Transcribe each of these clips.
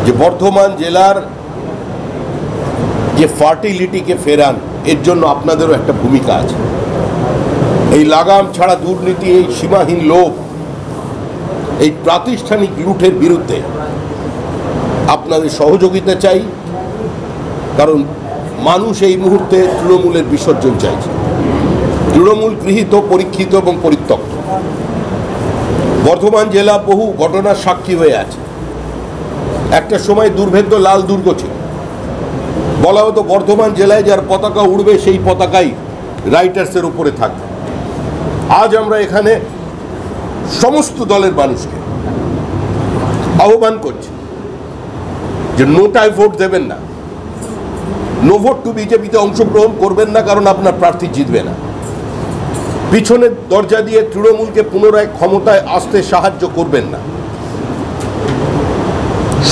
যে বর্ধমান জেলার যে ফার্টিলিটিকে ফেরান, এর জন্য আপনাদেরও একটা ভূমিকা আছে। এই লাগাম ছাড়া দুর্নীতি, এই সীমাহীন লোভ, এই প্রাতিষ্ঠানিক লুঠের বিরুদ্ধে আপনাদের সহযোগিতা চাই। কারণ মানুষ এই মুহূর্তে তৃণমূলের বিসর্জন চাইছে। তৃণমূল গৃহীত, পরীক্ষিত এবং পরিত্যক্ত। বর্ধমান জেলা বহু ঘটনার সাক্ষী হয়ে আছে। একটা সময় দুর্ভেদ্য লাল দুর্গ ছিল। বলা হতো বর্ধমান জেলায় যার পতাকা উড়বে সেই পতাকাই রাইটার্সের উপরে থাকবে। আজ আমরা এখানে সমস্ত দলের মানুষকে আহ্বান করছি যে নোটায় ভোট দেবেন না, নো ভোট টু বিজেপিতে অংশগ্রহণ করবেন না, কারণ আপনার প্রার্থী জিতবে না। পিছনের দরজা দিয়ে তৃণমূলকে পুনরায় ক্ষমতায় আসতে সাহায্য করবেন না।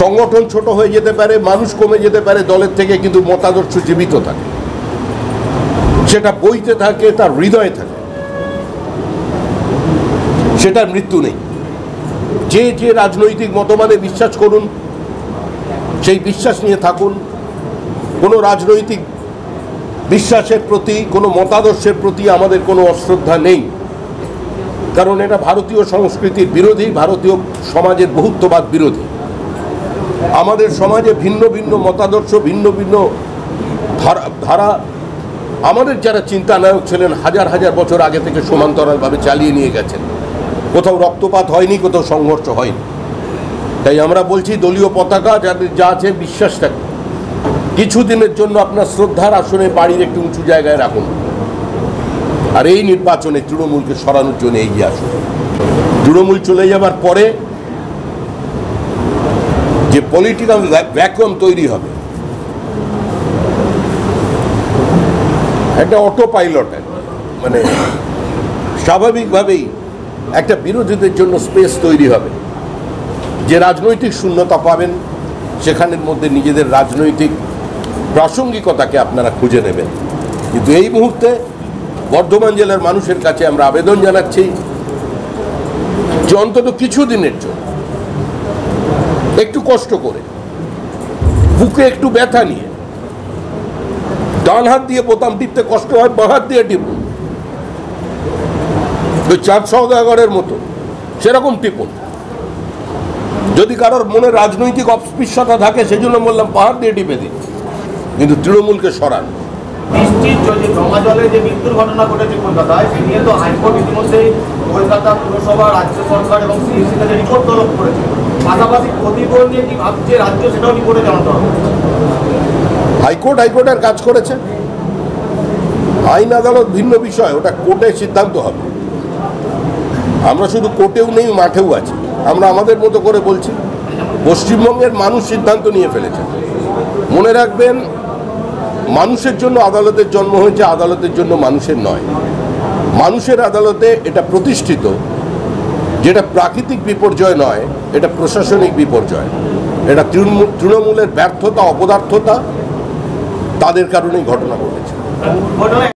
সংগঠন ছোট হয়ে যেতে পারে, মানুষ কমে যেতে পারে দলের থেকে, কিন্তু মতাদর্শ জীবিত থাকে, সেটা বইতে থাকে, তার হৃদয়ে থাকে, সেটার মৃত্যু নেই। যে যে রাজনৈতিক মতবাদে বিশ্বাস করুন, সেই বিশ্বাস নিয়ে থাকুন। কোনো রাজনৈতিক বিশ্বাসের প্রতি, কোনো মতাদর্শের প্রতি আমাদের কোনো অশ্রদ্ধা নেই, কারণ এটা ভারতীয় সংস্কৃতির বিরোধী, ভারতীয় সমাজের বহুত্ববাদ বিরোধী। আমাদের সমাজে ভিন্ন ভিন্ন মতাদর্শ, ভিন্ন ভিন্ন ধারা আমাদের যারা চিন্তানায়ক ছিলেন হাজার হাজার বছর আগে থেকে সমান্তরালভাবে চালিয়ে নিয়ে গেছেন। কোথাও রক্তপাত হয়নি, কোথাও সংঘর্ষ হয়নি। তাই আমরা বলছি দলীয় পতাকা যাদের যা আছে বিশ্বাসটা কিছুদিনের জন্য আপনার শ্রদ্ধার আসনে বাড়ির একটু উঁচু জায়গায় রাখুন, আর এই নির্বাচনে তৃণমূলকে সরানোর জন্য এগিয়ে আসুন। তৃণমূল চলে যাবার পরে যে পলিটিক্যাল ভ্যাকুয়াম তৈরি হবে, একটা অটো পাইলট, মানে স্বাভাবিকভাবেই একটা বিরোধীদের জন্য স্পেস তৈরি হবে। যে রাজনৈতিক শূন্যতা পাবেন, সেখানের মধ্যে নিজেদের রাজনৈতিক প্রাসঙ্গিকতাকে আপনারা খুঁজে নেবেন। কিন্তু এই মুহূর্তে বর্ধমান জেলার মানুষের কাছে আমরা আবেদন জানাচ্ছি যে অন্তত কিছুদিনের জন্য একটু কষ্ট করে, বুকে একটু ব্যথা নিয়ে, ডান হাত দিয়ে বোতাম টিপতে কষ্ট হয়, বাঁ হাত দিয়ে টিপুন, ওই চাঁদ সওদাগরের মতো সেরকম টিপুন। যদি কারোর মনে রাজনৈতিক অস্পৃশ্যতা থাকে, সেই জন্য বললাম পাহাড় দিয়ে টিপে দিন, কিন্তু তৃণমূলকে সরান। যে মৃত্যুর ঘটনা ঘটেছে কলকাতায়, সে নিয়ে তো হাইকোর্ট ইতিমধ্যেই কলকাতা পুরসভা, রাজ্য সরকার এবং সিইসি কাছে রিপোর্ট তলব করেছে। পাশাপাশি ক্ষতিপূরণ নিয়ে কি ভাবছে রাজ্য, সেটাও রিপোর্টে জানাতে হবে। হাইকোর্টের কাজ করেছে। আইন আদালত ভিন্ন বিষয়, ওটা কোর্টে সিদ্ধান্ত হবে। আমরা শুধু কোর্টেও নেই, মাঠেও আছি। আমরা আমাদের মতো করে বলছি, পশ্চিমবঙ্গের মানুষ সিদ্ধান্ত নিয়ে ফেলেছে। মনে রাখবেন, মানুষের জন্য আদালতের জন্ম হয়েছে, আদালতের জন্য মানুষের নয়। মানুষের আদালতে এটা প্রতিষ্ঠিত, যেটা প্রাকৃতিক বিপর্যয় নয়, এটা প্রশাসনিক বিপর্যয়। এটা তৃণমূলের ব্যর্থতা, অপদার্থতা, তাদের কারণেই ঘটনা ঘটেছে।